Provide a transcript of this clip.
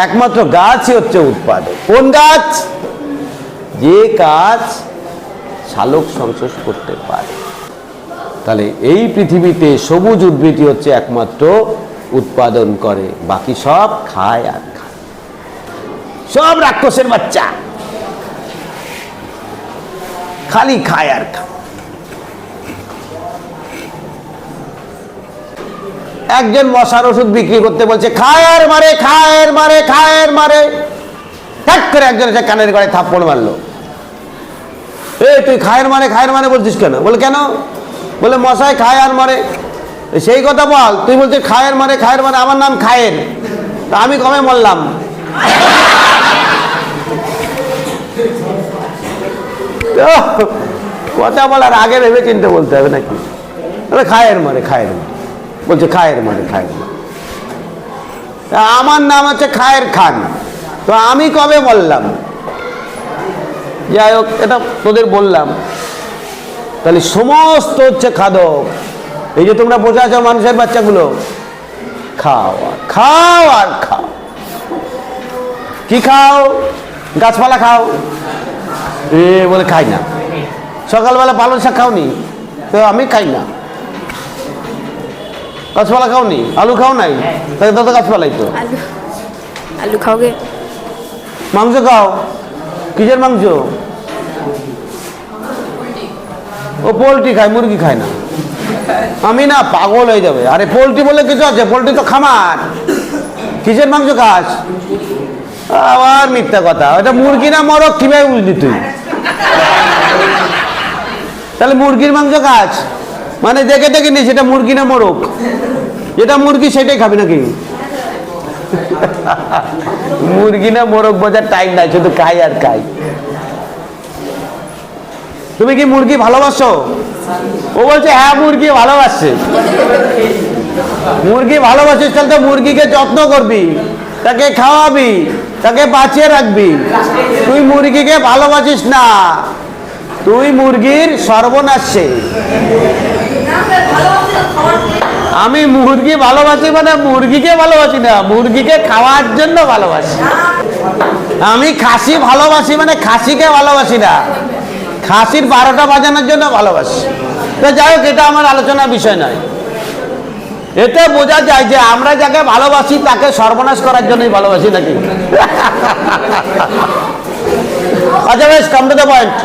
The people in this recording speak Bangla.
একমাত্র গাছই হচ্ছে উৎপাদক। কোন গাছ? যে গাছ সালোক সংশ্লেষ করতে পারে। তাহলে এই পৃথিবীতে সবুজ উদ্ভিদই হচ্ছে একমাত্র উৎপাদন করে, বাকি সব খায় আর খায়। সব রাক্ষসের বাচ্চা, খালি খায় আর খায়। একজন মশার ওষুধ বিক্রি করতে বলছে, খায় আর মারে, খায় আর মারে, খায় আর মারে। ঠাক করে একজন এসে কানের গড়ায় থাপ্পড় মারলো। এই তুই খায়ের মানে বলছিস কেন? বলে কেন? বলে মশাই খায় আর মারে। সেই কথা বল, তুই বলছিস খায়ের মানে, আমার নাম খায়ের, তা আমি কবে মরলাম? কথা বলার আগে ভেবে চিন্তে বলতে হবে নাকি? বলে খায়ের মানে, বলছে খায়ের মানে। আমার নাম হচ্ছে খায়ের খান, তো আমি কবে বললাম? যাই হোক, এটা তোদের বললাম। তাহলে সমস্ত হচ্ছে খাদক। এই যে তোমরা বসে আছো মানুষের বাচ্চাগুলো, খাও আর খাও। কি খাও? গাছপালা খাও। বলে খাই না। সকালবেলা পালং শাক খাওনি? তো আমি খাই না। গাছপালা খাওনি? আলু খাও নাই? তাহলে তো গাছপালাই তো। আলু খাওগে? মাংস খাও? কিসের মাংস? ও পোলট্রি খায়, মুরগি খায় না। আমি না পাগল হয়ে যাবে। আরে পোলট্রি বলে কিছু আছে? পোলট্রি তো খামার। কিসের মাংস খাস? আবার মিথ্যা কথা। ওটা মুরগি না মরক কিভাবে বুঝলি তুই? তাহলে মুরগির মাংস খাস মানে দেখে নি সেটা মুরগি না মোরগ? যেটা মুরগি সেটাই খাবি নাকি? মুরগি না মোরগ বোঝার টাইম নাই, শুধু খাই আর খাই। তুমি কি মুরগি ভালোবাসো? ও বলছে হ্যাঁ মুরগি ভালোবাসে। মুরগি ভালোবাসিস তাহলে তো মুরগিকে যত্ন করবি, তাকে খাওয়াবি, তাকে বাঁচিয়ে রাখবি। তুই মুরগিকে ভালোবাসিস না, তুই মুরগির সর্বনাশে। আমি মুরগি ভালোবাসি মানে মুরগিকে ভালোবাসি না, মুরগিকে খাওয়ার জন্য ভালোবাসি। আমি খাসি ভালোবাসি মানে খাসিকে ভালোবাসি না, খাসির 12টা বাজানোর জন্য ভালোবাসি। তো যাই হোক, এটা আমার আলোচনার বিষয় নয়। এতে বোঝা যায় যে আমরা যাকে ভালোবাসি তাকে সর্বনাশ করার জন্যই ভালোবাসি নাকি? আচ্ছা বেশ, কাম টু দ্য পয়েন্ট।